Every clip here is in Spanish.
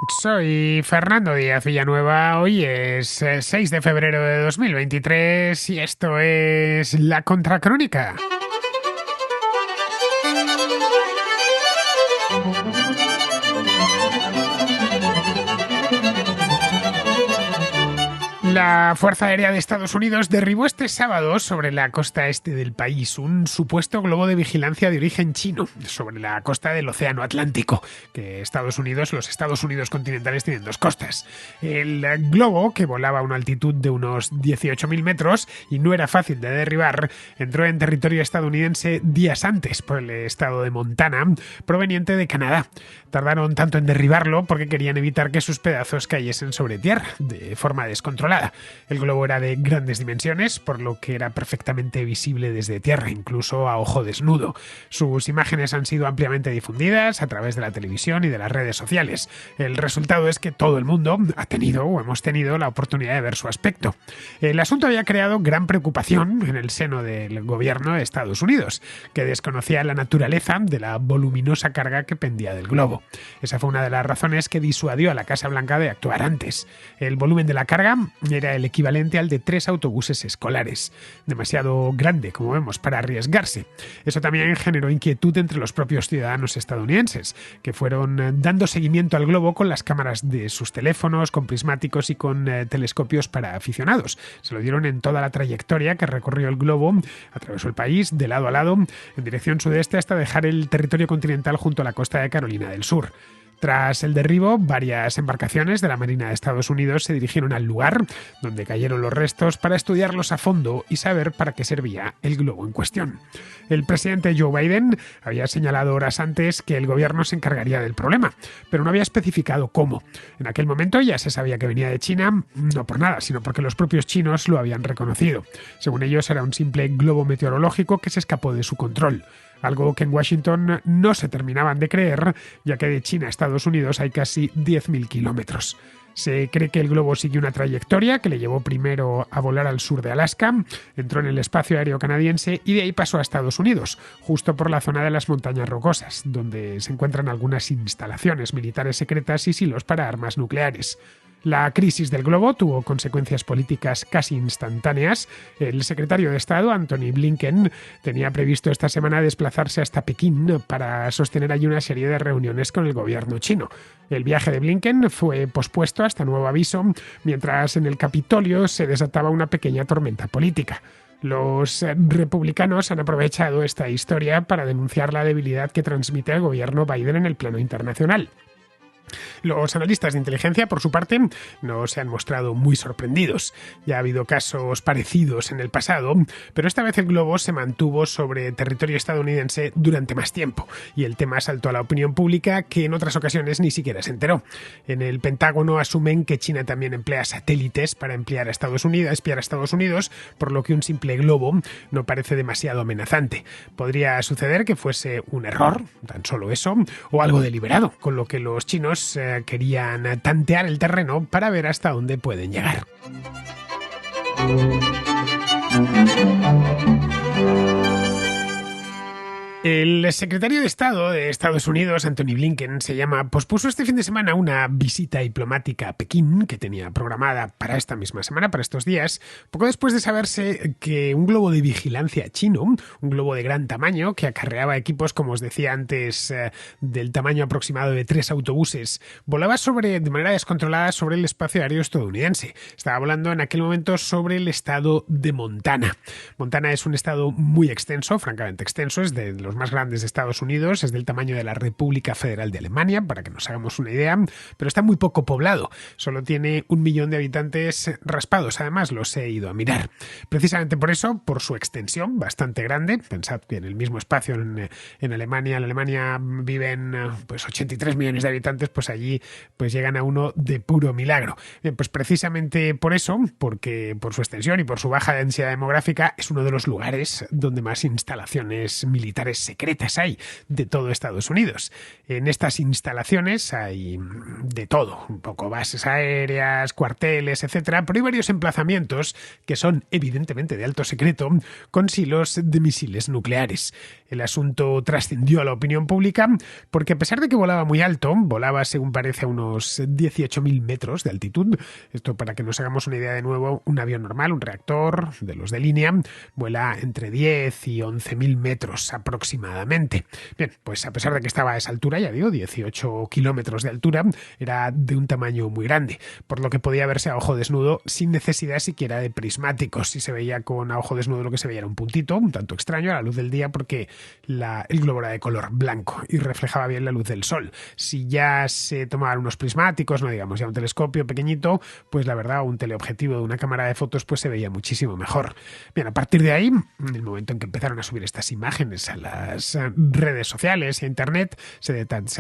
Soy Fernando Díaz Villanueva, hoy es 6 de febrero de 2023 y esto es La Contracrónica. La Fuerza Aérea de Estados Unidos derribó este sábado sobre la costa este del país un supuesto globo de vigilancia de origen chino sobre la costa del Océano Atlántico, que los Estados Unidos continentales tienen dos costas. El globo, que volaba a una altitud de unos 18.000 metros y no era fácil de derribar, entró en territorio estadounidense días antes por el estado de Montana, proveniente de Canadá. Tardaron tanto en derribarlo porque querían evitar que sus pedazos cayesen sobre tierra de forma descontrolada. El globo era de grandes dimensiones, por lo que era perfectamente visible desde tierra, incluso a ojo desnudo. Sus imágenes han sido ampliamente difundidas a través de la televisión y de las redes sociales. El resultado es que todo el mundo ha tenido o hemos tenido la oportunidad de ver su aspecto. El asunto había creado gran preocupación en el seno del gobierno de Estados Unidos, que desconocía la naturaleza de la voluminosa carga que pendía del globo. Esa fue una de las razones que disuadió a la Casa Blanca de actuar antes. El volumen de la carga era el equivalente al de 3 autobuses escolares, demasiado grande, como vemos, para arriesgarse. Eso también generó inquietud entre los propios ciudadanos estadounidenses, que fueron dando seguimiento al globo con las cámaras de sus teléfonos, con prismáticos y con telescopios para aficionados. Se lo dieron en toda la trayectoria que recorrió el globo, atravesó el país de lado a lado, en dirección sudeste hasta dejar el territorio continental junto a la costa de Carolina del Sur. Tras el derribo, varias embarcaciones de la Marina de Estados Unidos se dirigieron al lugar donde cayeron los restos para estudiarlos a fondo y saber para qué servía el globo en cuestión. El presidente Joe Biden había señalado horas antes que el gobierno se encargaría del problema, pero no había especificado cómo. En aquel momento ya se sabía que venía de China, no por nada, sino porque los propios chinos lo habían reconocido. Según ellos, era un simple globo meteorológico que se escapó de su control. Algo que en Washington no se terminaban de creer, ya que de China a Estados Unidos hay casi 10.000 kilómetros. Se cree que el globo siguió una trayectoria que le llevó primero a volar al sur de Alaska, entró en el espacio aéreo canadiense y de ahí pasó a Estados Unidos, justo por la zona de las montañas rocosas, donde se encuentran algunas instalaciones militares secretas y silos para armas nucleares. La crisis del globo tuvo consecuencias políticas casi instantáneas. El secretario de Estado, Antony Blinken, tenía previsto esta semana desplazarse hasta Pekín para sostener allí una serie de reuniones con el gobierno chino. El viaje de Blinken fue pospuesto hasta nuevo aviso, mientras en el Capitolio se desataba una pequeña tormenta política. Los republicanos han aprovechado esta historia para denunciar la debilidad que transmite el gobierno Biden en el plano internacional. Los analistas de inteligencia, por su parte, no se han mostrado muy sorprendidos. Ya ha habido casos parecidos en el pasado, pero esta vez el globo se mantuvo sobre territorio estadounidense durante más tiempo y el tema saltó a la opinión pública, que en otras ocasiones ni siquiera se enteró. En el Pentágono asumen que China también emplea satélites para espiar a Estados Unidos, por lo que un simple globo no parece demasiado amenazante. Podría suceder que fuese un error, tan solo eso, o algo deliberado, con lo que los chinos querían tantear el terreno para ver hasta dónde pueden llegar. El secretario de Estado de Estados Unidos, Antony Blinken, pospuso este fin de semana una visita diplomática a Pekín que tenía programada para esta misma semana, para estos días, poco después de saberse que un globo de vigilancia chino, un globo de gran tamaño que acarreaba equipos, como os decía antes, del tamaño aproximado de 3 autobuses, volaba de manera descontrolada sobre el espacio aéreo estadounidense. Estaba volando en aquel momento sobre el estado de Montana. Montana es un estado muy extenso, francamente extenso, es de los más grandes de Estados Unidos, es del tamaño de la República Federal de Alemania, para que nos hagamos una idea, pero está muy poco poblado, solo tiene 1 millón de habitantes raspados, además los he ido a mirar. Precisamente por eso, por su extensión bastante grande, pensad que en el mismo espacio en Alemania viven pues 83 millones de habitantes, pues allí pues llegan a uno de puro milagro. Bien, pues precisamente por eso, porque por su extensión y por su baja densidad demográfica, es uno de los lugares donde más instalaciones militares secretas hay de todo Estados Unidos. En estas instalaciones hay de todo, un poco bases aéreas, cuarteles, etcétera, pero hay varios emplazamientos que son evidentemente de alto secreto con silos de misiles nucleares. El asunto trascendió a la opinión pública porque, a pesar de que volaba muy alto, volaba según parece a unos 18.000 metros de altitud. Esto, para que nos hagamos una idea de nuevo, un avión normal, un reactor de los de línea, vuela entre 10 y 11.000 metros aproximadamente. Bien, pues a pesar de que estaba a esa altura, ya digo, 18 kilómetros de altura, era de un tamaño muy grande, por lo que podía verse a ojo desnudo sin necesidad siquiera de prismáticos. Si se veía con a ojo desnudo, lo que se veía era un puntito, un tanto extraño a la luz del día, porque el globo era de color blanco y reflejaba bien la luz del sol. Si ya se tomaban unos prismáticos, no digamos ya un telescopio pequeñito, pues la verdad, un teleobjetivo de una cámara de fotos, pues se veía muchísimo mejor. Bien, a partir de ahí, en el momento en que empezaron a subir estas imágenes a las redes sociales y a internet, se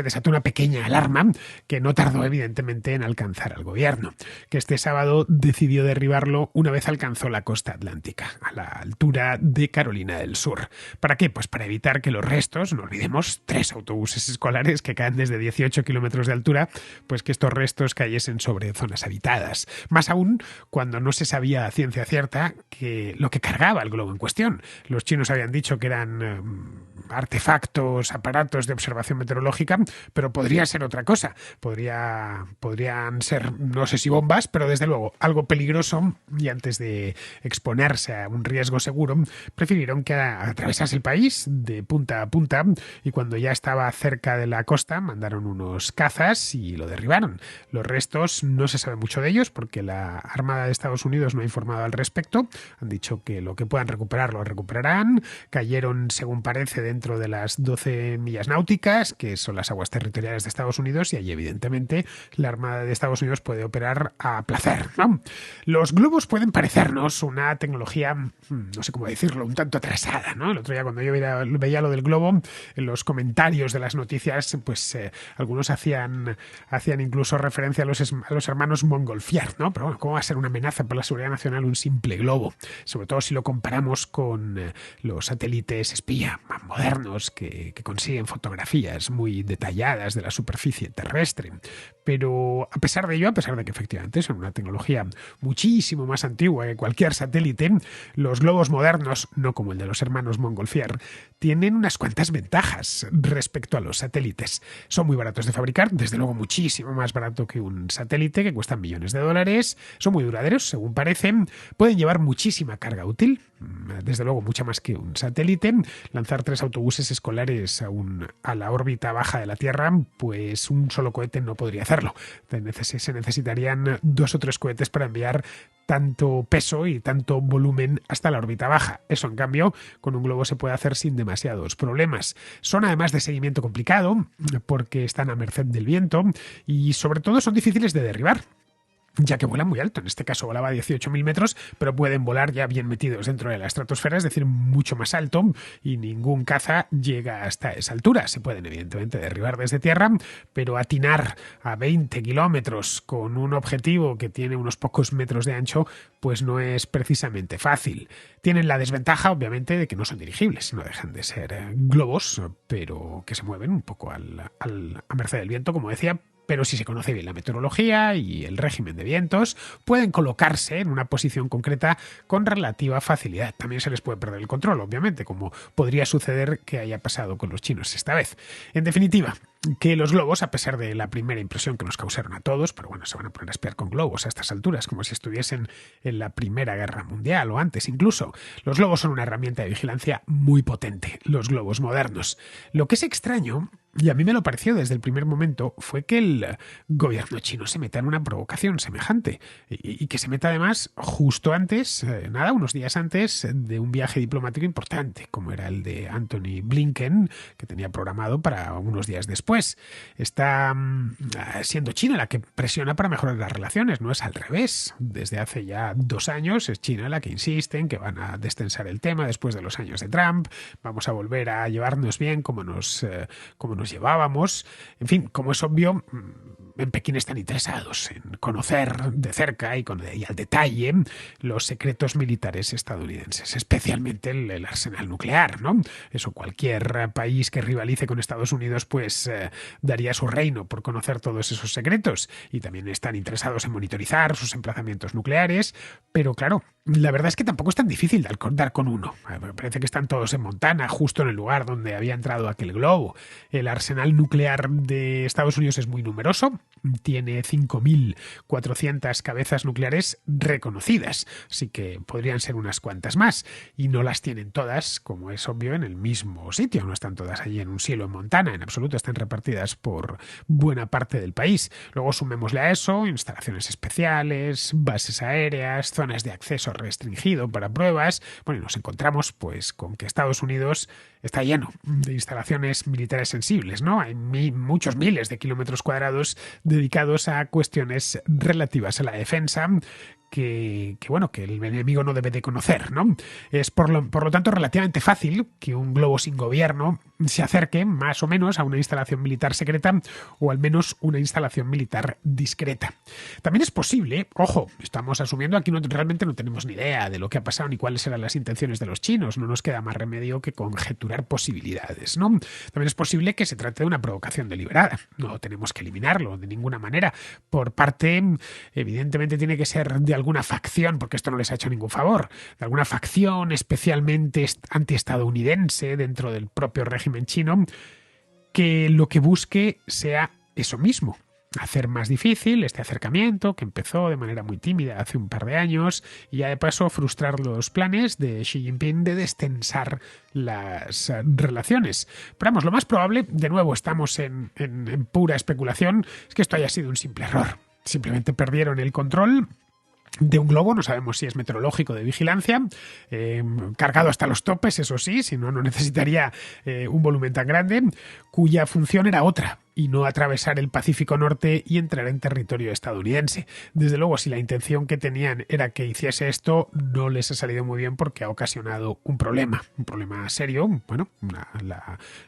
desató una pequeña alarma que no tardó evidentemente en alcanzar al gobierno, que este sábado decidió derribarlo una vez alcanzó la costa atlántica, a la altura de Carolina del Sur. ¿Para qué? Pues para evitar que los restos, no olvidemos, 3 autobuses escolares que caen desde 18 kilómetros de altura, pues que estos restos cayesen sobre zonas habitadas. Más aún cuando no se sabía a ciencia cierta que lo que cargaba el globo en cuestión. Los chinos habían dicho que eran artefactos, aparatos de observación meteorológica, pero podría ser otra cosa. Podrían ser, no sé si bombas, pero desde luego algo peligroso, y antes de exponerse a un riesgo seguro, prefirieron que atravesase el país de punta a punta, y cuando ya estaba cerca de la costa mandaron unos cazas y lo derribaron. Los restos no se sabe mucho de ellos porque la Armada de Estados Unidos no ha informado al respecto. Han dicho que lo que puedan recuperar lo recuperarán. Cayeron, según parece, dentro de las 12 millas náuticas, que son las aguas territoriales de Estados Unidos, y allí evidentemente la Armada de Estados Unidos puede operar a placer, ¿no? Los globos pueden parecernos una tecnología, no sé cómo decirlo, un tanto atrasada, ¿no? El otro día, cuando yo veía lo del globo, en los comentarios de las noticias, pues algunos hacían incluso referencia a los hermanos Montgolfier, ¿no? Pero bueno, ¿cómo va a ser una amenaza para la seguridad nacional un simple globo? Sobre todo si lo comparamos con los satélites espía más modernos que consiguen fotografías muy detalladas de la superficie terrestre. Pero a pesar de ello, a pesar de que efectivamente son una tecnología muchísimo más antigua que cualquier satélite, los globos modernos, no como el de los hermanos Montgolfier, tienen unas cuantas ventajas respecto a los satélites. Son muy baratos de fabricar, desde luego muchísimo más barato que un satélite, que cuestan millones de dólares, son muy duraderos, según parecen, pueden llevar muchísima carga útil, desde luego mucha más que un satélite. Lanzar 3 autobuses escolares a la órbita baja de la Tierra, pues un solo cohete no podría hacerlo. Se necesitarían 2 o 3 cohetes para enviar tanto peso y tanto volumen hasta la órbita baja. Eso, en cambio, con un globo se puede hacer sin demasiados problemas. Son además de seguimiento complicado porque están a merced del viento y sobre todo son difíciles de derribar, ya que vuelan muy alto. En este caso volaba a 18.000 metros, pero pueden volar ya bien metidos dentro de la estratosfera, es decir, mucho más alto, y ningún caza llega hasta esa altura. Se pueden evidentemente derribar desde tierra, pero atinar a 20 kilómetros con un objetivo que tiene unos pocos metros de ancho, pues no es precisamente fácil. Tienen la desventaja, obviamente, de que no son dirigibles, no dejan de ser globos, pero que se mueven un poco a merced del viento, como decía. Pero si se conoce bien la meteorología y el régimen de vientos, pueden colocarse en una posición concreta con relativa facilidad. También se les puede perder el control, obviamente, como podría suceder que haya pasado con los chinos esta vez. En definitiva, que los globos, a pesar de la primera impresión que nos causaron a todos, pero bueno, se van a poner a espiar con globos a estas alturas, como si estuviesen en la Primera Guerra Mundial o antes incluso. Los globos son una herramienta de vigilancia muy potente, los globos modernos. Lo que es extraño, y a mí me lo pareció desde el primer momento, fue que el gobierno chino se meta en una provocación semejante y que se meta además justo antes, unos días antes de un viaje diplomático importante, como era el de Anthony Blinken, que tenía programado para unos días después. Está siendo China la que presiona para mejorar las relaciones, no es al revés. Desde hace ya 2 años es China la que insiste en que van a destensar el tema después de los años de Trump, vamos a volver a llevarnos bien como nos llevábamos. En fin, como es obvio, en Pekín están interesados en conocer de cerca y al detalle los secretos militares estadounidenses, especialmente el arsenal nuclear, ¿no? Eso cualquier país que rivalice con Estados Unidos pues daría su reino por conocer todos esos secretos, y también están interesados en monitorizar sus emplazamientos nucleares, pero claro, la verdad es que tampoco es tan difícil dar con uno. Me parece que están todos en Montana, justo en el lugar donde había entrado aquel globo. El arsenal nuclear de Estados Unidos es muy numeroso, tiene 5.400 cabezas nucleares reconocidas, así que podrían ser unas cuantas más, y no las tienen todas, como es obvio, en el mismo sitio, no están todas allí en un silo en Montana, en absoluto, están repartidas por buena parte del país. Luego sumémosle a eso instalaciones especiales, bases aéreas, zonas de acceso restringido para pruebas. Bueno, y nos encontramos pues con que Estados Unidos está lleno de instalaciones militares sensibles, ¿no? Hay muchos miles de kilómetros cuadrados dedicados a cuestiones relativas a la defensa que el enemigo no debe de conocer, ¿no? Es por lo tanto relativamente fácil que un globo sin gobierno se acerque más o menos a una instalación militar secreta, o al menos una instalación militar discreta. También es posible, ojo, estamos asumiendo aquí, realmente no tenemos ni idea de lo que ha pasado ni cuáles eran las intenciones de los chinos, no nos queda más remedio que conjeturar posibilidades, ¿no? También es posible que se trate de una provocación deliberada, no tenemos que eliminarlo de ninguna manera. Por parte, evidentemente tiene que ser de alguna facción, porque esto no les ha hecho ningún favor, de alguna facción especialmente antiestadounidense dentro del propio régimen chino, que lo que busque sea eso mismo, hacer más difícil este acercamiento que empezó de manera muy tímida hace un par de años, y ya de paso frustrar los planes de Xi Jinping de destensar las relaciones. Pero vamos, lo más probable, de nuevo estamos en pura especulación, es que esto haya sido un simple error. Simplemente perdieron el control de un globo, no sabemos si es meteorológico, de vigilancia, cargado hasta los topes, eso sí, si no, no necesitaría un volumen tan grande, cuya función era otra, y no atravesar el Pacífico Norte y entrar en territorio estadounidense. Desde luego, si la intención que tenían era que hiciese esto, no les ha salido muy bien, porque ha ocasionado un problema serio. Bueno,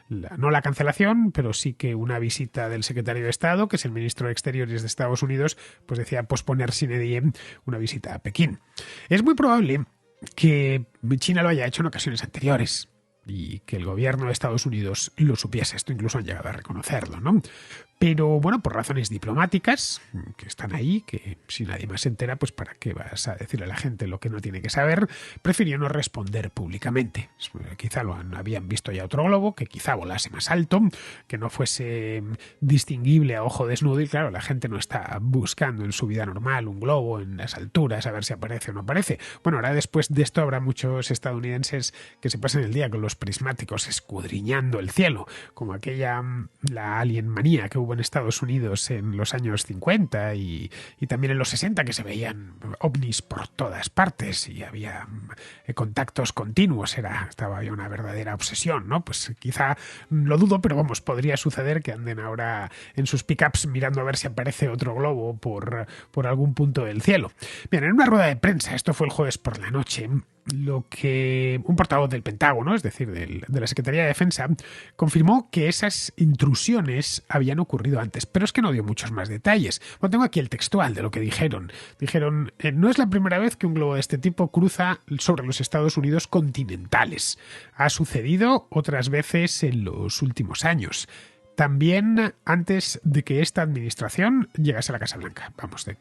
no la cancelación, pero sí que una visita del secretario de Estado, que es el ministro de Exteriores de Estados Unidos, pues decía posponer sine die una visita a Pekín. Es muy probable que China lo haya hecho en ocasiones anteriores, y que el gobierno de Estados Unidos lo supiese. Esto incluso han llegado a reconocerlo, ¿no? Pero bueno, por razones diplomáticas, que están ahí, que si nadie más se entera, pues ¿para qué vas a decirle a la gente lo que no tiene que saber? Prefirió no responder públicamente. Quizá habían visto ya otro globo, que quizá volase más alto, que no fuese distinguible a ojo desnudo, y claro, la gente no está buscando en su vida normal un globo en las alturas a ver si aparece o no aparece. Bueno, ahora después de esto habrá muchos estadounidenses que se pasen el día con los prismáticos escudriñando el cielo, como la alien manía que hubo en Estados Unidos en los años 50 y también en los 60, que se veían ovnis por todas partes y había contactos continuos, había una verdadera obsesión, ¿no? Pues quizá lo dudo, pero vamos, podría suceder que anden ahora en sus pickups mirando a ver si aparece otro globo por algún punto del cielo. Bien, en una rueda de prensa, esto fue el jueves por la noche, lo que un portavoz del Pentágono, es decir, de la Secretaría de Defensa, confirmó que esas intrusiones habían ocurrido antes, pero es que no dio muchos más detalles. Bueno, tengo aquí el textual de lo que dijeron. Dijeron, no es la primera vez que un globo de este tipo cruza sobre los Estados Unidos continentales. Ha sucedido otras veces en los últimos años. También antes de que esta administración llegase a la Casa Blanca,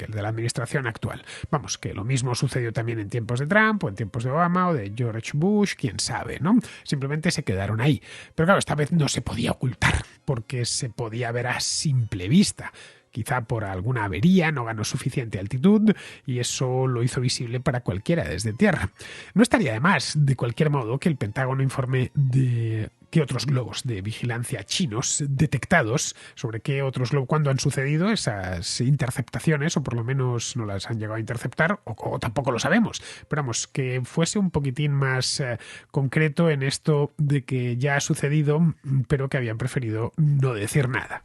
de la administración actual. Vamos, que lo mismo sucedió también en tiempos de Trump, o en tiempos de Obama, o de George Bush, quién sabe, ¿no? Simplemente se quedaron ahí. Pero claro, esta vez no se podía ocultar, porque se podía ver a simple vista. Quizá por alguna avería no ganó suficiente altitud, y eso lo hizo visible para cualquiera desde tierra. No estaría de más, de cualquier modo, que el Pentágono informe de qué otros globos de vigilancia chinos detectados, sobre qué otros globos, cuándo han sucedido esas interceptaciones, o por lo menos no las han llegado a interceptar, o tampoco lo sabemos. Pero vamos, que fuese un poquitín más concreto en esto de que ya ha sucedido, pero que habían preferido no decir nada.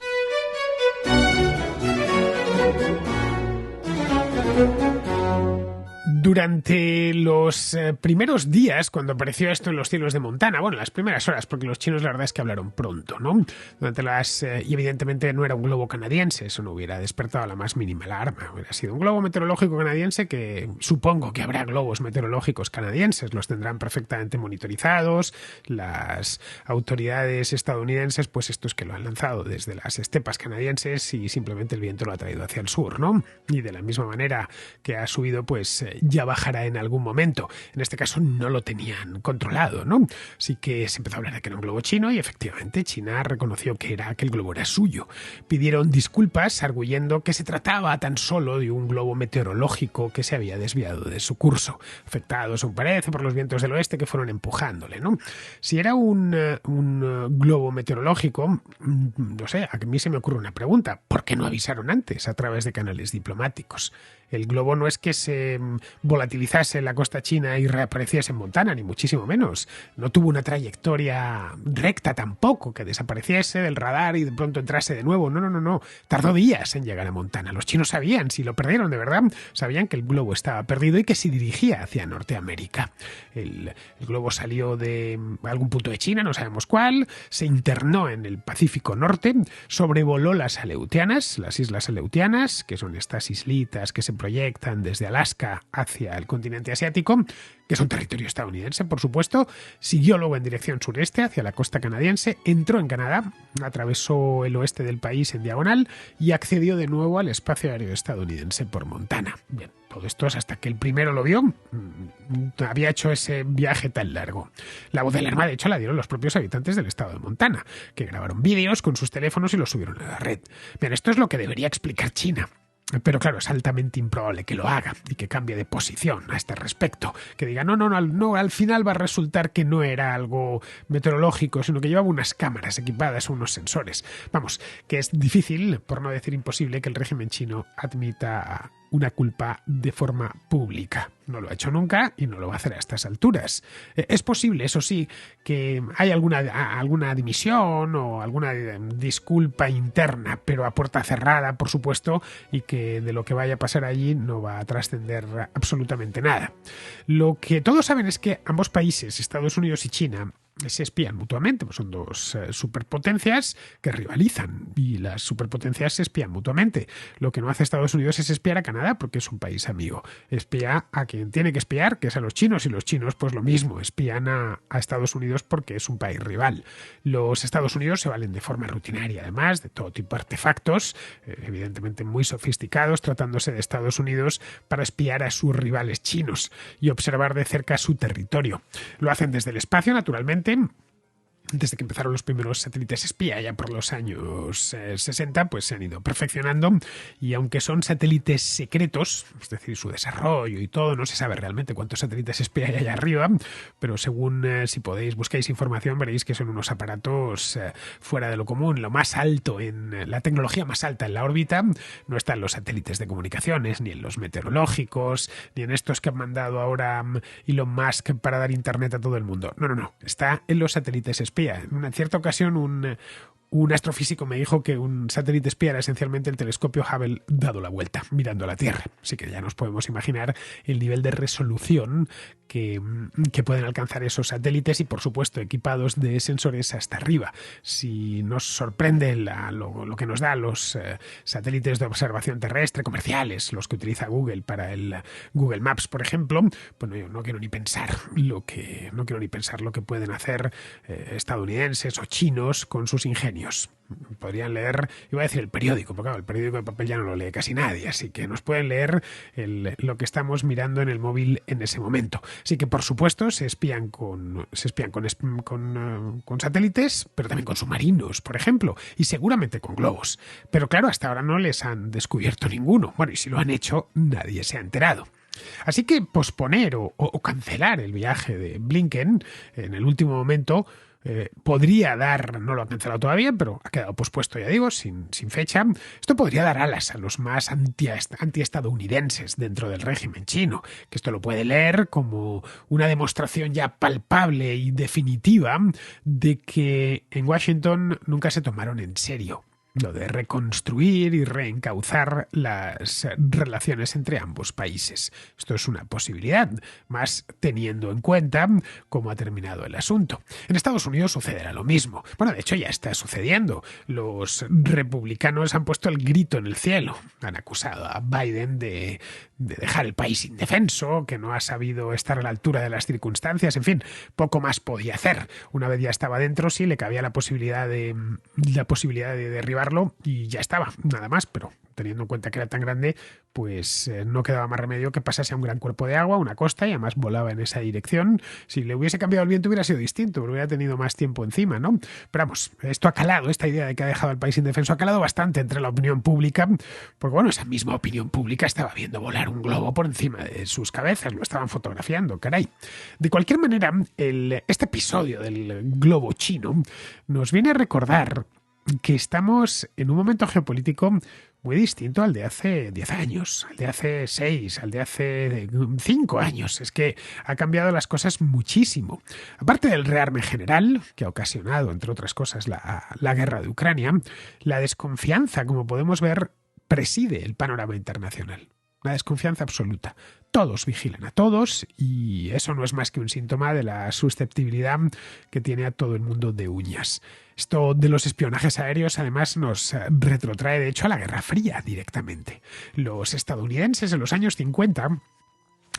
Durante los primeros días, cuando apareció esto en los cielos de Montana, bueno, las primeras horas, porque los chinos la verdad es que hablaron pronto, ¿no? Y evidentemente no era un globo canadiense, eso no hubiera despertado la más mínima alarma. Hubiera sido un globo meteorológico canadiense, que supongo que habrá globos meteorológicos canadienses, los tendrán perfectamente monitorizados, las autoridades estadounidenses, pues estos que lo han lanzado desde las estepas canadienses y simplemente el viento lo ha traído hacia el sur, ¿no? Y de la misma manera que ha subido, pues ya bajará en algún momento. En este caso no lo tenían controlado, ¿no? Así que se empezó a hablar de que era un globo chino y efectivamente China reconoció que el globo era suyo. Pidieron disculpas arguyendo que se trataba tan solo de un globo meteorológico que se había desviado de su curso, afectado, según parece, por los vientos del oeste que fueron empujándole, ¿no? Si era un globo meteorológico, no sé, a mí se me ocurre una pregunta. ¿Por qué no avisaron antes a través de canales diplomáticos? El globo no es que se volatilizase en la costa china y reapareciese en Montana, ni muchísimo menos. No tuvo una trayectoria recta tampoco, que desapareciese del radar y de pronto entrase de nuevo. No. Tardó días en llegar a Montana. Los chinos sabían, si lo perdieron de verdad, sabían que el globo estaba perdido y que se dirigía hacia Norteamérica. El globo salió de algún punto de China, no sabemos cuál, se internó en el Pacífico Norte, sobrevoló las Aleutianas, las islas Aleutianas, que son estas islitas que se proyectan desde Alaska hacia el continente asiático, que es un territorio estadounidense, por supuesto, siguió luego en dirección sureste hacia la costa canadiense, entró en Canadá, atravesó el oeste del país en diagonal y accedió de nuevo al espacio aéreo estadounidense por Montana. Bien, todo esto es hasta que el primero lo vio, había hecho ese viaje tan largo. La voz de alarma, de hecho, la dieron los propios habitantes del estado de Montana, que grabaron vídeos con sus teléfonos y los subieron a la red. Bien, esto es lo que debería explicar China. Pero claro, es altamente improbable que lo haga y que cambie de posición a este respecto. Que diga, no, al final va a resultar que no era algo meteorológico, sino que llevaba unas cámaras equipadas, unos sensores. Vamos, que es difícil, por no decir imposible, que el régimen chino admita una culpa de forma pública. No lo ha hecho nunca y no lo va a hacer a estas alturas. Es posible, eso sí, que haya alguna dimisión o alguna disculpa interna, pero a puerta cerrada, por supuesto, y que de lo que vaya a pasar allí no va a trascender absolutamente nada. Lo que todos saben es que ambos países, Estados Unidos y China, se espían mutuamente, pues son dos superpotencias que rivalizan y las superpotencias se espían mutuamente. Lo que no hace Estados Unidos es espiar a Canadá porque es un país amigo. Espía a quien tiene que espiar, que es a los chinos, y los chinos pues lo mismo, espían a Estados Unidos porque es un país rival. Los Estados Unidos se valen de forma rutinaria, además, de todo tipo de artefactos, evidentemente muy sofisticados, tratándose de Estados Unidos, para espiar a sus rivales chinos y observar de cerca su territorio. Lo hacen desde el espacio, naturalmente. Desde que empezaron los primeros satélites espía, ya por los años 60, pues se han ido perfeccionando y aunque son satélites secretos, es decir, su desarrollo y todo, no se sabe realmente cuántos satélites espía hay allá arriba, pero según, si podéis, buscáis información, veréis que son unos aparatos fuera de lo común, lo más alto, en la tecnología más alta en la órbita, no están los satélites de comunicaciones, ni en los meteorológicos, ni en estos que han mandado ahora Elon Musk para dar internet a todo el mundo. No, está en los satélites espía. En una cierta ocasión un astrofísico me dijo que un satélite espía era esencialmente el telescopio Hubble dado la vuelta, mirando a la Tierra. Así que ya nos podemos imaginar el nivel de resolución que pueden alcanzar esos satélites y, por supuesto, equipados de sensores hasta arriba. Si nos sorprende lo que nos da los satélites de observación terrestre comerciales, los que utiliza Google para el Google Maps, por ejemplo, pues yo no quiero ni pensar lo que pueden hacer estadounidenses o chinos con sus ingenios. Podrían leer, iba a decir el periódico, porque claro, el periódico de papel ya no lo lee casi nadie, así que nos pueden leer lo que estamos mirando en el móvil en ese momento. Así que, por supuesto, se espían con satélites, pero también con submarinos, por ejemplo, y seguramente con globos. Pero claro, hasta ahora no les han descubierto ninguno. Bueno, y si lo han hecho, nadie se ha enterado. Así que posponer o cancelar el viaje de Blinken en el último momento podría dar, no lo han cancelado todavía, pero ha quedado pospuesto, ya digo, sin fecha. Esto podría dar alas a los más antiestadounidenses dentro del régimen chino, que esto lo puede leer como una demostración ya palpable y definitiva de que en Washington nunca se tomaron en serio lo de reconstruir y reencauzar las relaciones entre ambos países. Esto es una posibilidad, más teniendo en cuenta cómo ha terminado el asunto. En Estados Unidos sucederá lo mismo. Bueno, de hecho ya está sucediendo. Los republicanos han puesto el grito en el cielo. Han acusado a Biden de dejar el país indefenso, que no ha sabido estar a la altura de las circunstancias. En fin, poco más podía hacer. Una vez ya estaba dentro, sí le cabía la posibilidad de derribarlo y ya estaba, nada más, pero teniendo en cuenta que era tan grande, pues no quedaba más remedio que pasase a un gran cuerpo de agua, una costa, y además volaba en esa dirección. Si le hubiese cambiado el viento hubiera sido distinto, pero hubiera tenido más tiempo encima, ¿no? Pero vamos, esto ha calado, esta idea de que ha dejado al país indefenso ha calado bastante entre la opinión pública, porque bueno, esa misma opinión pública estaba viendo volar un globo por encima de sus cabezas, lo estaban fotografiando, caray. De cualquier manera, este episodio del globo chino nos viene a recordar que estamos en un momento geopolítico muy distinto al de hace 10 años, al de hace 6, al de hace 5 años. Es que ha cambiado las cosas muchísimo. Aparte del rearme general, que ha ocasionado, entre otras cosas, la guerra de Ucrania, la desconfianza, como podemos ver, preside el panorama internacional. Una desconfianza absoluta. Todos vigilan a todos y eso no es más que un síntoma de la susceptibilidad que tiene a todo el mundo de uñas. Esto de los espionajes aéreos además nos retrotrae de hecho a la Guerra Fría directamente. Los estadounidenses en los años 50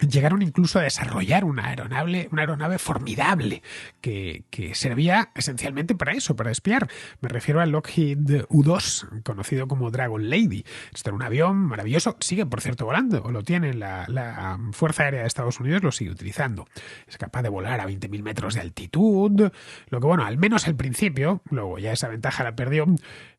llegaron incluso a desarrollar una aeronave formidable que servía esencialmente para eso, para espiar. Me refiero al Lockheed U-2, conocido como Dragon Lady. Esto era un avión maravilloso, sigue por cierto volando, o lo tiene la Fuerza Aérea de Estados Unidos, lo sigue utilizando. Es capaz de volar a 20.000 metros de altitud, lo que bueno, al menos al principio, luego ya esa ventaja la perdió,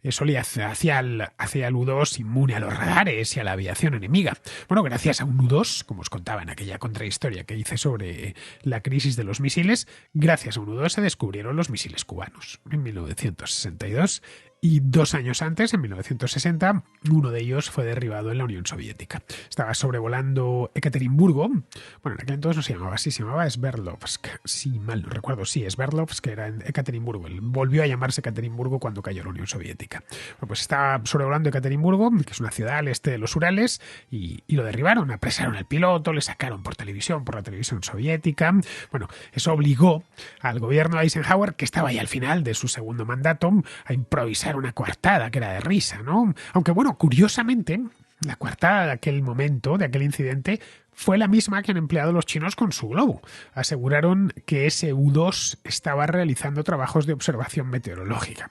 eso le hacía al U-2 inmune a los radares y a la aviación enemiga. Bueno, gracias a un U-2, como os contaba en aquella contrahistoria que hice sobre la crisis de los misiles, gracias a un U-2 se descubrieron los misiles cubanos en 1962 y 2 años antes, en 1960, uno de ellos fue derribado en la Unión Soviética. Estaba sobrevolando Ekaterimburgo. Bueno, en aquel entonces no se llamaba así, se llamaba Sverdlovsk. Si mal no recuerdo, sí, Sverdlovsk, que era en Ekaterimburgo. Volvió a llamarse Ekaterimburgo cuando cayó la Unión Soviética. Bueno, pues estaba sobrevolando Ekaterimburgo, que es una ciudad al este de los Urales, y lo derribaron, apresaron al piloto, le sacaron por la televisión soviética. Bueno, eso obligó al gobierno de Eisenhower, que estaba ahí al final de su segundo mandato, a improvisar una coartada que era de risa, ¿no? Aunque bueno, curiosamente, la coartada de aquel momento, de aquel incidente, fue la misma que han empleado los chinos con su globo. Aseguraron que ese U-2 estaba realizando trabajos de observación meteorológica.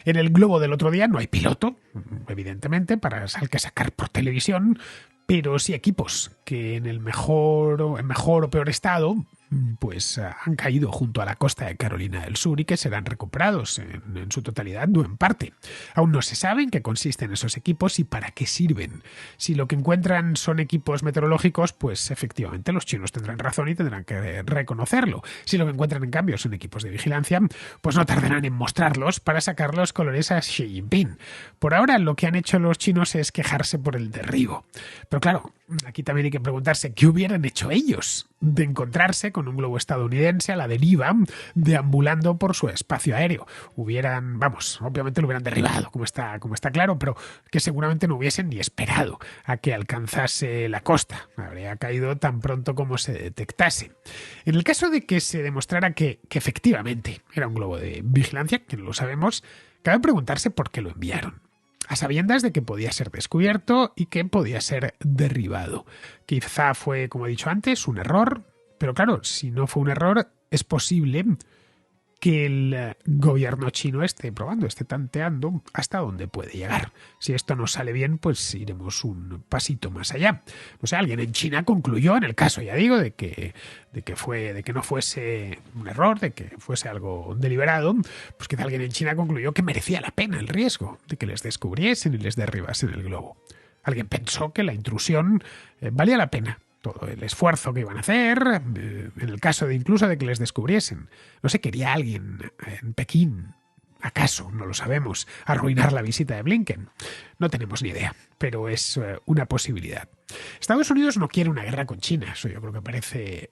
En el globo del otro día no hay piloto, evidentemente, al que sacar por televisión, pero sí equipos que en el mejor o peor estado pues han caído junto a la costa de Carolina del Sur y que serán recuperados en su totalidad o en parte. Aún no se sabe en qué consisten esos equipos y para qué sirven. Si lo que encuentran son equipos meteorológicos, pues efectivamente los chinos tendrán razón y tendrán que reconocerlo. Si lo que encuentran en cambio son equipos de vigilancia, pues no tardarán en mostrarlos para sacar los colores a Xi Jinping. Por ahora lo que han hecho los chinos es quejarse por el derribo. Pero claro, aquí también hay que preguntarse qué hubieran hecho ellos de encontrarse con un globo estadounidense a la deriva, deambulando por su espacio aéreo. Obviamente lo hubieran derribado, como está claro, pero que seguramente no hubiesen ni esperado a que alcanzase la costa. Habría caído tan pronto como se detectase. En el caso de que se demostrara que efectivamente era un globo de vigilancia, que no lo sabemos, cabe preguntarse por qué lo enviaron, a sabiendas de que podía ser descubierto y que podía ser derribado. Quizá fue, como he dicho antes, un error, pero claro, si no fue un error, es posible que el gobierno chino esté tanteando hasta dónde puede llegar. Si esto no sale bien, pues iremos un pasito más allá. No sé, alguien en China concluyó, en el caso, ya digo, de que no fuese un error, de que fuese algo deliberado, pues quizá alguien en China concluyó que merecía la pena el riesgo de que les descubriesen y les derribasen el globo. Alguien pensó que la intrusión valía la pena. Todo el esfuerzo que iban a hacer, en el caso de incluso de que les descubriesen. No sé, quería alguien en Pekín, acaso, no lo sabemos, arruinar la visita de Blinken. No tenemos ni idea, pero es una posibilidad. Estados Unidos no quiere una guerra con China, eso yo creo que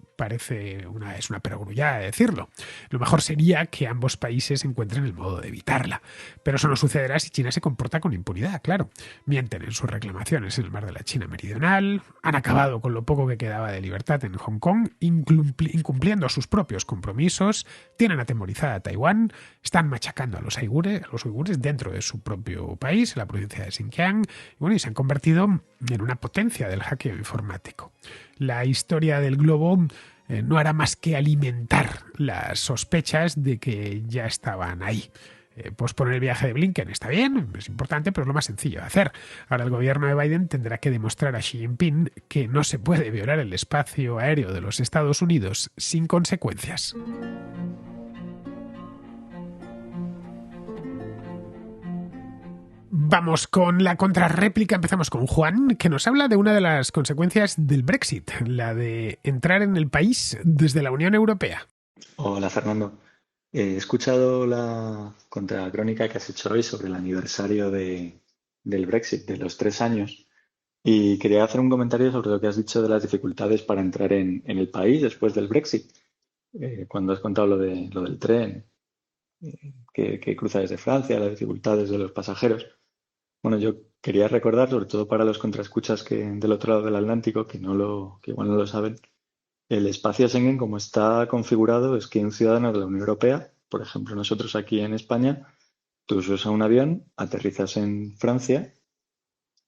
es una perogrullada decirlo. Lo mejor sería que ambos países encuentren el modo de evitarla, pero eso no sucederá si China se comporta con impunidad, claro. Mienten en sus reclamaciones en el mar de la China Meridional, han acabado con lo poco que quedaba de libertad en Hong Kong, incumpliendo sus propios compromisos, tienen atemorizada a Taiwán, están machacando a los uigures dentro de su propio país, la provincia de Xinjiang, y se han convertido en una potencia del hackeo informático. La historia del globo no hará más que alimentar las sospechas de que ya estaban ahí. Posponer el viaje de Blinken está bien, es importante, pero es lo más sencillo de hacer. Ahora el gobierno de Biden tendrá que demostrar a Xi Jinping que no se puede violar el espacio aéreo de los Estados Unidos sin consecuencias. Vamos con la contrarréplica. Empezamos con Juan, que nos habla de una de las consecuencias del Brexit, la de entrar en el país desde la Unión Europea. Hola Fernando. He escuchado la contracrónica que has hecho hoy sobre el aniversario del Brexit, de los 3 años, y quería hacer un comentario sobre lo que has dicho de las dificultades para entrar en el país después del Brexit. Cuando has contado lo del tren que cruza desde Francia, las dificultades de los pasajeros. Bueno, yo quería recordar, sobre todo para los contraescuchas que del otro lado del Atlántico, que igual no lo saben, el espacio Schengen, como está configurado, es que un ciudadano de la Unión Europea, por ejemplo, nosotros aquí en España, tú subes a un avión, aterrizas en Francia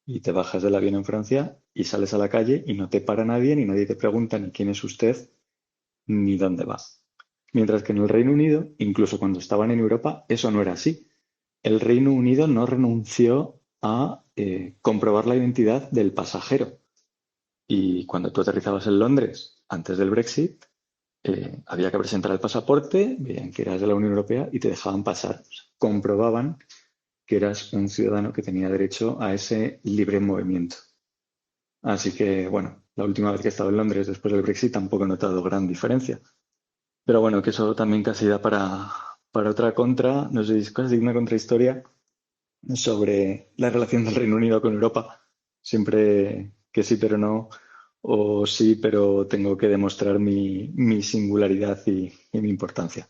y te bajas del avión en Francia y sales a la calle y no te para nadie, ni nadie te pregunta ni quién es usted, ni dónde va. Mientras que en el Reino Unido, incluso cuando estaban en Europa, eso no era así. El Reino Unido no renunció a comprobar la identidad del pasajero. Y cuando tú aterrizabas en Londres antes del Brexit, había que presentar el pasaporte, veían que eras de la Unión Europea y te dejaban pasar. O sea, comprobaban que eras un ciudadano que tenía derecho a ese libre movimiento. Así que, bueno, la última vez que he estado en Londres después del Brexit tampoco he notado gran diferencia. Pero bueno, que eso también casi da para otra contra, no sé, casi una contrahistoria sobre la relación del Reino Unido con Europa. Siempre que sí, pero no, o sí, pero tengo que demostrar mi singularidad y mi importancia.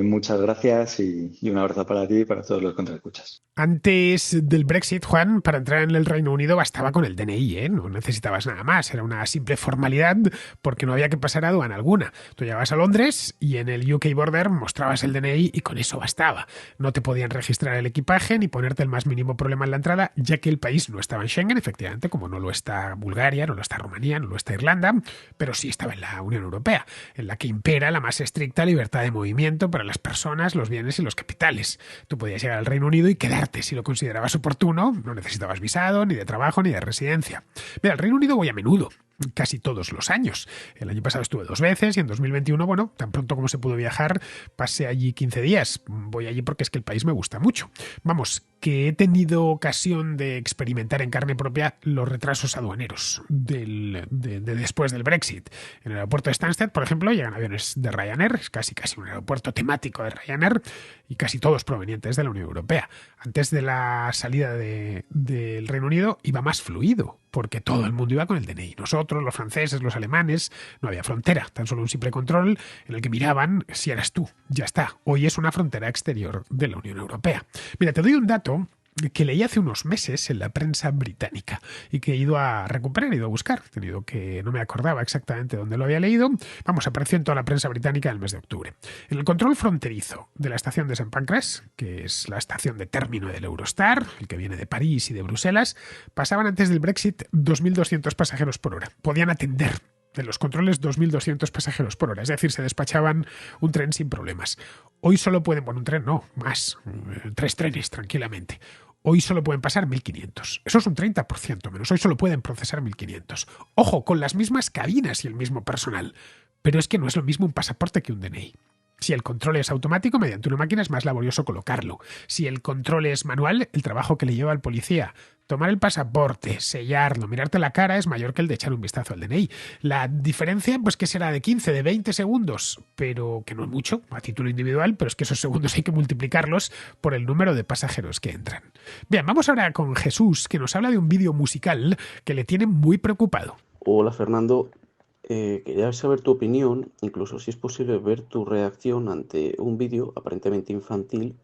Muchas gracias y un abrazo para ti y para todos los contraescuchas. Antes del Brexit, Juan, para entrar en el Reino Unido bastaba con el DNI, ¿eh? No necesitabas nada más, era una simple formalidad porque no había que pasar aduana alguna. Tú llegabas a Londres y en el UK Border mostrabas el DNI y con eso bastaba. No te podían registrar el equipaje ni ponerte el más mínimo problema en la entrada, ya que el país no estaba en Schengen, efectivamente, como no lo está Bulgaria, no lo está Rumanía, no lo está Irlanda, pero sí estaba en la Unión Europea, en la que impera la más estricta libertad de movimiento para las personas, los bienes y los capitales. Tú podías llegar al Reino Unido y quedarte si lo considerabas oportuno, no necesitabas visado, ni de trabajo, ni de residencia. Mira, al Reino Unido voy a menudo, casi todos los años. El año pasado estuve 2 veces y en 2021, bueno, tan pronto como se pudo viajar, pasé allí 15 días. Voy allí porque es que el país me gusta mucho. Vamos, que he tenido ocasión de experimentar en carne propia los retrasos aduaneros de después del Brexit. En el aeropuerto de Stansted, por ejemplo, llegan aviones de Ryanair, es casi un aeropuerto temático de Ryanair, y casi todos provenientes de la Unión Europea. Antes de la salida del Reino Unido iba más fluido, porque todo el mundo iba con el DNI. Nosotros, los franceses, los alemanes, no había frontera, tan solo un simple control en el que miraban si eras tú. Ya está, hoy es una frontera exterior de la Unión Europea. Mira, te doy un dato que leí hace unos meses en la prensa británica y que he ido a recuperar, he ido a buscar. He tenido que no me acordaba exactamente dónde lo había leído. Vamos, apareció en toda la prensa británica en el mes de octubre. En el control fronterizo de la estación de St. Pancras, que es la estación de término del Eurostar, el que viene de París y de Bruselas, pasaban antes del Brexit 2.200 pasajeros por hora. Podían atender de los controles 2.200 pasajeros por hora, es decir, se despachaban un tren sin problemas. Hoy solo pueden, un tren no, más, 3 trenes tranquilamente. Hoy solo pueden pasar 1.500. Eso es un 30% menos. Hoy solo pueden procesar 1.500. Ojo, con las mismas cabinas y el mismo personal. Pero es que no es lo mismo un pasaporte que un DNI. Si el control es automático, mediante una máquina es más laborioso colocarlo. Si el control es manual, el trabajo que le lleva al policía tomar el pasaporte, sellarlo, mirarte la cara es mayor que el de echar un vistazo al DNI. La diferencia, pues que será de 15, de 20 segundos, pero que no es mucho a título individual, pero es que esos segundos hay que multiplicarlos por el número de pasajeros que entran. Bien, vamos ahora con Jesús, que nos habla de un vídeo musical que le tiene muy preocupado. Hola Fernando, quería saber tu opinión, incluso si es posible ver tu reacción ante un vídeo aparentemente infantil,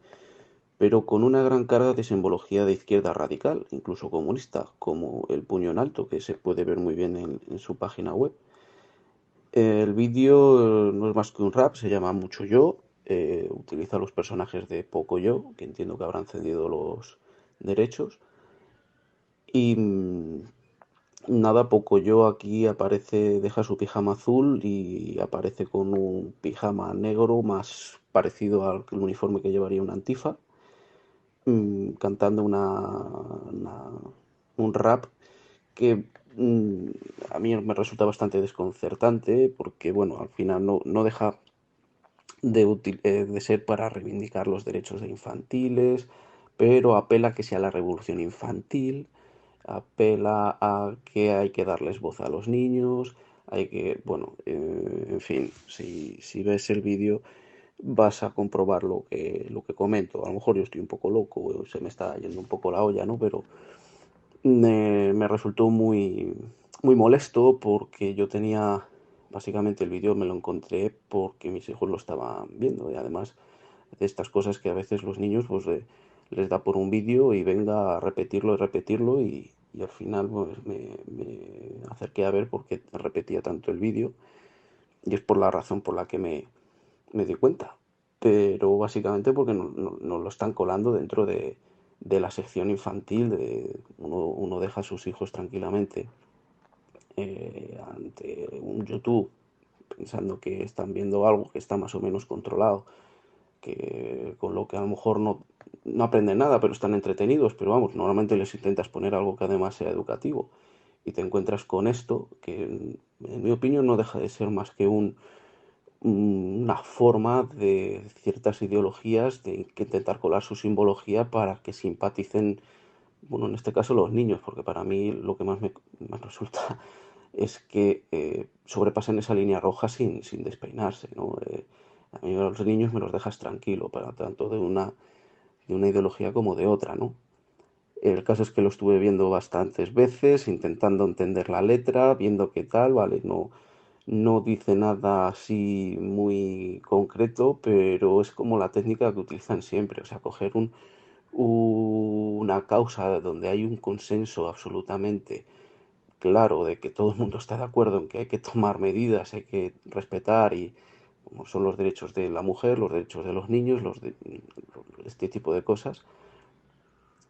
pero con una gran carga de simbología de izquierda radical, incluso comunista, como el puño en alto, que se puede ver muy bien en su página web. El vídeo no es más que un rap, se llama Mucho Yo, utiliza los personajes de Poco Yo, que entiendo que habrán cedido los derechos, y nada, Poco Yo aquí aparece, deja su pijama azul y aparece con un pijama negro más parecido al uniforme que llevaría una antifa, cantando un rap que mm, a mí me resulta bastante desconcertante porque, bueno, al final no deja de ser para reivindicar los derechos de infantiles, pero apela que sea la revolución infantil, apela a que hay que darles voz a los niños, hay que, bueno, en fin, si ves el vídeo vas a comprobar lo que comento. A lo mejor yo estoy un poco loco, o se me está yendo un poco la olla, ¿no? Pero me resultó muy molesto porque yo tenía, básicamente el vídeo me lo encontré porque mis hijos lo estaban viendo y además de estas cosas que a veces los niños pues les da por un vídeo y venga a repetirlo y repetirlo y al final pues me acerqué a ver por qué repetía tanto el vídeo y es por la razón por la que me di cuenta. Pero básicamente porque no lo están colando dentro de la sección infantil, uno deja a sus hijos tranquilamente ante un YouTube pensando que están viendo algo que está más o menos controlado, que con lo que a lo mejor no aprenden nada, pero están entretenidos, pero vamos, normalmente les intentas poner algo que además sea educativo y te encuentras con esto que en mi opinión no deja de ser más que una forma de ciertas ideologías de que intentar colar su simbología para que simpaticen, bueno, en este caso los niños, porque para mí lo que más resulta es que sobrepasen esa línea roja sin despeinarse, ¿no? A mí a los niños me los dejas tranquilo, para tanto de una ideología como de otra, ¿no? El caso es que lo estuve viendo bastantes veces, intentando entender la letra, viendo qué tal, vale, no dice nada así muy concreto, pero es como la técnica que utilizan siempre, o sea, coger una causa donde hay un consenso absolutamente claro de que todo el mundo está de acuerdo en que hay que tomar medidas, hay que respetar y como son los derechos de la mujer, los derechos de los niños, este tipo de cosas,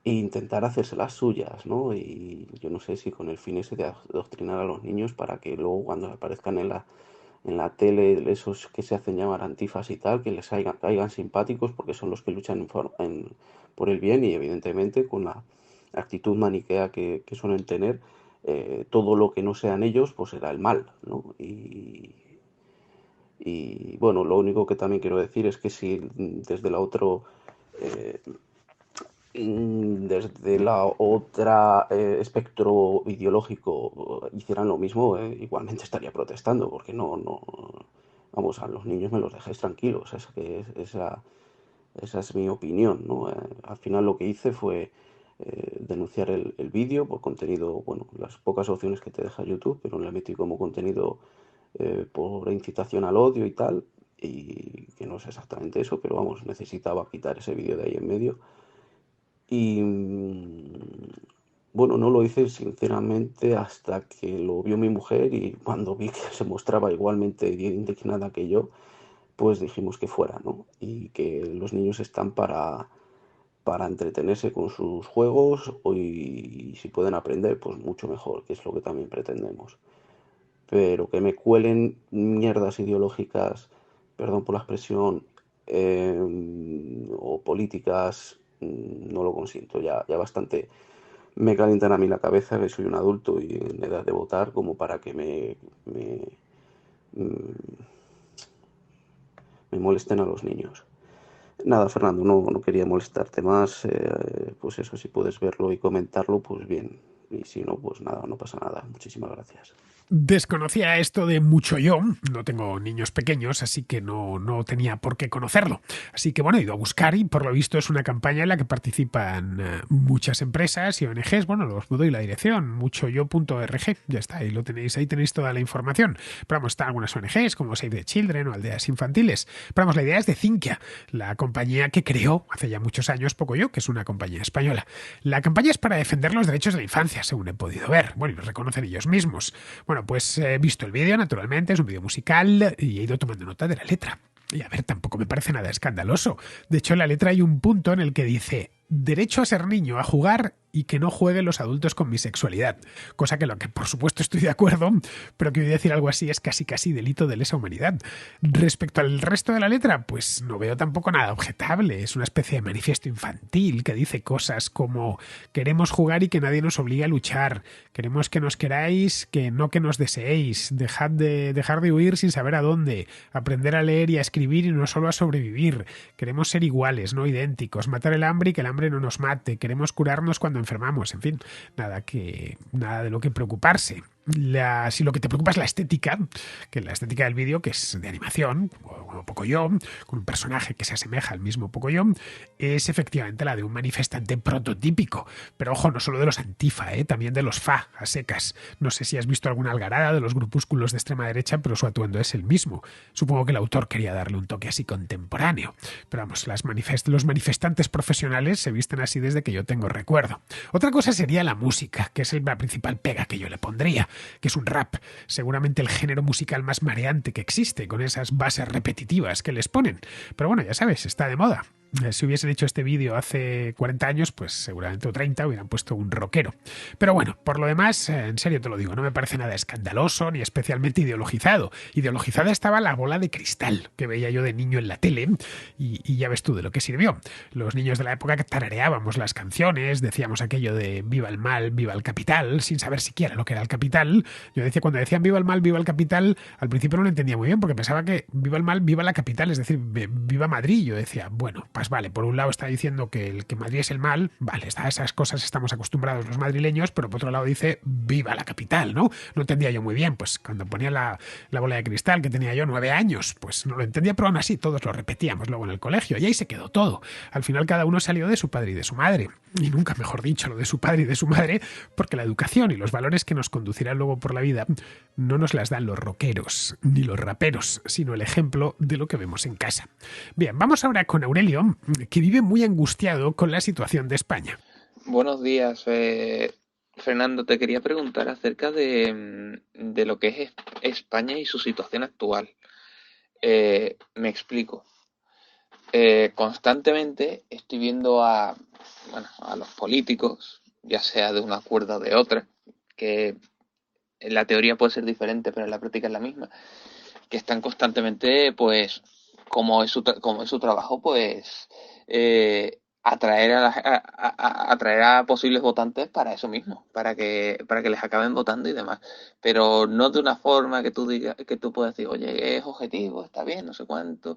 e intentar hacerse las suyas, ¿no? Y yo no sé si con el fin ese de adoctrinar a los niños para que luego cuando aparezcan en la tele, esos que se hacen llamar antifas y tal, que les caigan simpáticos porque son los que luchan por el bien y evidentemente con la actitud maniquea que suelen tener, todo lo que no sean ellos pues será el mal, ¿no? Y bueno, lo único que también quiero decir es que si desde la otro eh, desde la otra espectro ideológico hicieran lo mismo, igualmente estaría protestando, porque vamos, a los niños me los dejáis tranquilos, esa es mi opinión, ¿no? Al final lo que hice fue denunciar el vídeo por contenido, bueno, las pocas opciones que te deja YouTube, pero le metí como contenido por incitación al odio y tal, y que no es exactamente eso, pero vamos, necesitaba quitar ese vídeo de ahí en medio y bueno, no lo hice sinceramente hasta que lo vio mi mujer y cuando vi que se mostraba igualmente indignada que yo, pues dijimos que fuera, ¿no? Y que los niños están para entretenerse con sus juegos y si pueden aprender, pues mucho mejor, que es lo que también pretendemos. Pero que me cuelen mierdas ideológicas, perdón por la expresión, o políticas, no lo consiento. Ya bastante me calientan a mí la cabeza que soy un adulto y en edad de votar como para que mm, me molesten a los niños. Nada, Fernando, no quería molestarte más. Pues eso, si puedes verlo y comentarlo, pues bien. Y si no, pues nada, no pasa nada. Muchísimas gracias. Desconocía esto de mucho yo, no tengo niños pequeños, así que no tenía por qué conocerlo. Así que bueno, he ido a buscar y por lo visto es una campaña en la que participan muchas empresas y ONGs. Bueno, os doy la dirección, muchoyo.org, ya está, ahí tenéis toda la información. Pero vamos, están algunas ONGs como Save the Children o Aldeas Infantiles. Pero vamos, la idea es de Cinquia, la compañía que creó hace ya muchos años Pocoyo, que es una compañía española. La campaña es para defender los derechos de la infancia, según he podido ver. Bueno, y lo reconocen ellos mismos. Bueno, pues he visto el vídeo, naturalmente, es un vídeo musical y he ido tomando nota de la letra. Y a ver, tampoco me parece nada escandaloso. De hecho, en la letra hay un punto en el que dice: derecho a ser niño, a jugar y que no jueguen los adultos con mi sexualidad. Cosa que lo que por supuesto estoy de acuerdo, pero que voy a decir algo así es casi delito de lesa humanidad. Respecto al resto de la letra, pues no veo tampoco nada objetable. Es una especie de manifiesto infantil que dice cosas como: queremos jugar y que nadie nos obligue a luchar. Queremos que nos queráis, que nos deseéis. Dejar de huir sin saber a dónde. Aprender a leer y a escribir y no solo a sobrevivir. Queremos ser iguales, no idénticos. Matar el hambre y que el hambre no nos mate. Queremos curarnos cuando enfermamos. En fin, nada de lo que preocuparse. Si lo que te preocupa es la estética, que la estética del vídeo, que es de animación, como Pocoyo, con un personaje que se asemeja al mismo Pocoyo, es efectivamente la de un manifestante prototípico. Pero ojo, no solo de los antifa, también de los fa, a secas. No sé si has visto alguna algarada de los grupúsculos de extrema derecha, pero su atuendo es el mismo. Supongo que el autor quería darle un toque así contemporáneo. Pero vamos, los manifestantes profesionales se visten así desde que yo tengo recuerdo. Otra cosa sería la música, que es la principal pega que yo le pondría, que es un rap, seguramente el género musical más mareante que existe, con esas bases repetitivas que les ponen. Pero bueno, ya sabes, está de moda. Si hubiesen hecho este vídeo hace 40 años, pues seguramente o 30 hubieran puesto un rockero. Pero bueno, por lo demás, en serio te lo digo, no me parece nada escandaloso ni especialmente ideologizado. Ideologizada estaba la bola de cristal que veía yo de niño en la tele y ya ves tú de lo que sirvió. Los niños de la época que tarareábamos las canciones, decíamos aquello de viva el mal, viva el capital, sin saber siquiera lo que era el capital. Yo decía, cuando decían viva el mal, viva el capital, al principio no lo entendía muy bien porque pensaba que viva el mal, viva la capital, es decir, viva Madrid. Yo decía, bueno, pues vale, por un lado está diciendo que Madrid es el mal, vale, a esas cosas estamos acostumbrados los madrileños, pero por otro lado dice viva la capital, ¿no? No entendía yo muy bien, pues cuando ponía la bola de cristal, que tenía yo 9 años, pues no lo entendía, pero aún así todos lo repetíamos luego en el colegio y ahí se quedó todo. Al final cada uno salió de su padre y de su madre, y nunca mejor dicho lo de su padre y de su madre, porque la educación y los valores que nos conducirán luego por la vida no nos las dan los rockeros ni los raperos, sino el ejemplo de lo que vemos en casa. Bien, vamos ahora con Aurelio, que vive muy angustiado con la situación de España. Buenos días, Fernando. Te quería preguntar acerca de lo que es España y su situación actual. Me explico. Constantemente estoy viendo a los políticos, ya sea de una cuerda o de otra, que en la teoría puede ser diferente, pero en la práctica es la misma, que están constantemente, pues, como es su trabajo, pues, atraer a posibles votantes para eso mismo, para que les acaben votando y demás. Pero no de una forma que tú digas, que tú puedas decir, oye, es objetivo, está bien, no sé cuánto,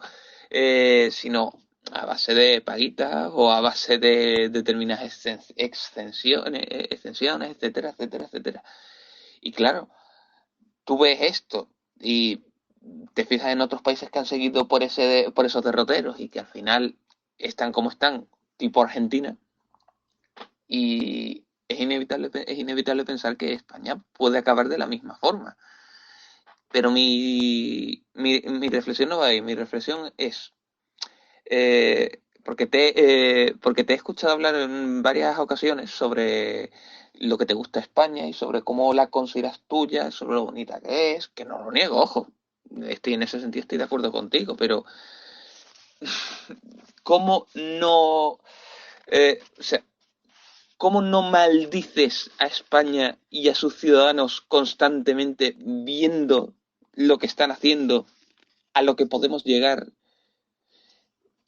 sino a base de paguitas o a base de determinadas extensiones, etcétera, etcétera, etcétera. Y claro, tú ves esto y te fijas en otros países que han seguido por esos derroteros y que al final están como están, tipo Argentina, y es inevitable pensar que España puede acabar de la misma forma. Pero mi reflexión no va ahí, mi reflexión es, porque te he escuchado hablar en varias ocasiones sobre lo que te gusta España y sobre cómo la consideras tuya, sobre lo bonita que es, que no lo niego, ojo, en ese sentido estoy de acuerdo contigo, pero ¿cómo no, o sea, cómo no maldices a España y a sus ciudadanos constantemente viendo lo que están haciendo, a lo que podemos llegar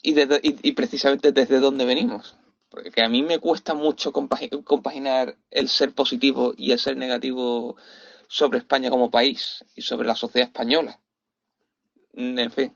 y precisamente desde dónde venimos? Porque a mí me cuesta mucho compaginar el ser positivo y el ser negativo sobre España como país y sobre la sociedad española. En fin.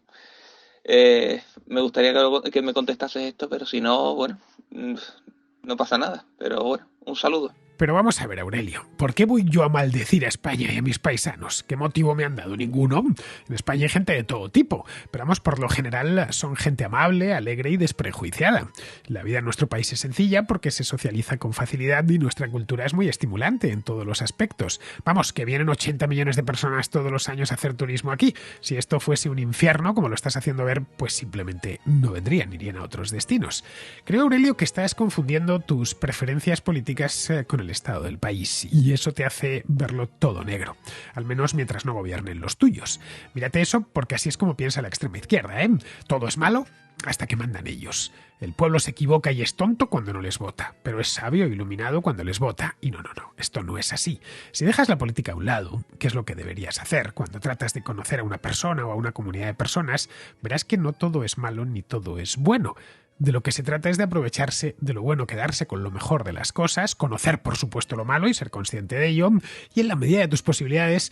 Me gustaría que me contestases esto, pero si no, bueno, no pasa nada. Pero bueno, un saludo. Pero vamos a ver, Aurelio, ¿por qué voy yo a maldecir a España y a mis paisanos? ¿Qué motivo me han dado? Ninguno. En España hay gente de todo tipo, pero vamos, por lo general son gente amable, alegre y desprejuiciada. La vida en nuestro país es sencilla porque se socializa con facilidad y nuestra cultura es muy estimulante en todos los aspectos. Vamos, que vienen 80 millones de personas todos los años a hacer turismo aquí. Si esto fuese un infierno, como lo estás haciendo ver, pues simplemente no vendrían, irían a otros destinos. Creo, Aurelio, que estás confundiendo tus preferencias políticas con el estado del país, y eso te hace verlo todo negro, al menos mientras no gobiernen los tuyos. Mírate eso, porque así es como piensa la extrema izquierda, ¿eh? Todo es malo hasta que mandan ellos. El pueblo se equivoca y es tonto cuando no les vota, pero es sabio e iluminado cuando les vota. Y no, esto no es así. Si dejas la política a un lado, que es lo que deberías hacer cuando tratas de conocer a una persona o a una comunidad de personas, verás que no todo es malo ni todo es bueno. De lo que se trata es de aprovecharse de lo bueno, quedarse con lo mejor de las cosas, conocer por supuesto lo malo y ser consciente de ello, y en la medida de tus posibilidades,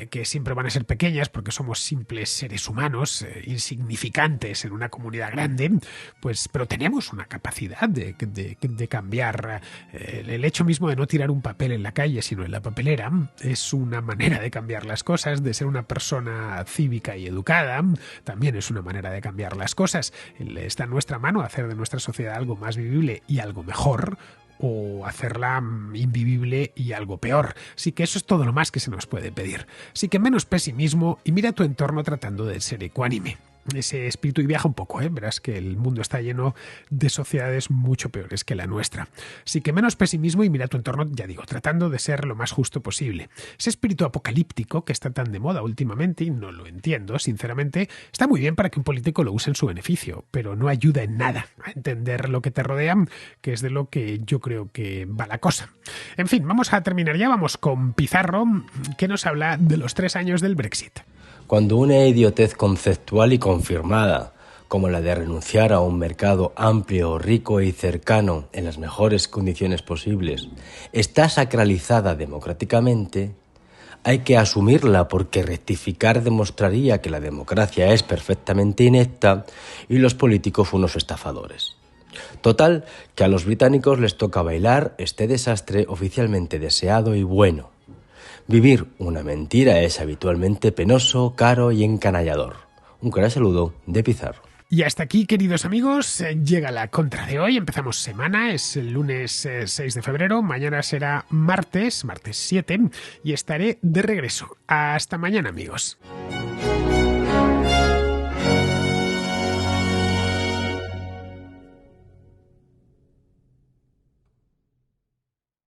que siempre van a ser pequeñas porque somos simples seres humanos, insignificantes en una comunidad grande, pues pero tenemos una capacidad de cambiar. El hecho mismo de no tirar un papel en la calle sino en la papelera es una manera de cambiar las cosas, de ser una persona cívica y educada, también es una manera de cambiar las cosas. Está en nuestra mano hacer de nuestra sociedad algo más vivible y algo mejor, o hacerla invivible y algo peor. Así que eso es todo lo más que se nos puede pedir. Así que menos pesimismo y mira tu entorno tratando de ser ecuánime. Ese espíritu, y viaja un poco, verás que el mundo está lleno de sociedades mucho peores que la nuestra. Así que menos pesimismo y mira tu entorno, ya digo, tratando de ser lo más justo posible. Ese espíritu apocalíptico que está tan de moda últimamente, y no lo entiendo, sinceramente, está muy bien para que un político lo use en su beneficio, pero no ayuda en nada a entender lo que te rodea, que es de lo que yo creo que va la cosa. En fin, vamos a terminar ya, vamos con Pizarro, que nos habla de los 3 años del Brexit. Cuando una idiotez conceptual y confirmada, como la de renunciar a un mercado amplio, rico y cercano en las mejores condiciones posibles, está sacralizada democráticamente, hay que asumirla porque rectificar demostraría que la democracia es perfectamente inepta y los políticos unos estafadores. Total, que a los británicos les toca bailar este desastre oficialmente deseado y bueno. Vivir una mentira es habitualmente penoso, caro y encanallador. Un gran saludo de Pizarro. Y hasta aquí, queridos amigos, llega la contra de hoy. Empezamos semana, es el lunes 6 de febrero, mañana será martes 7, y estaré de regreso. Hasta mañana, amigos.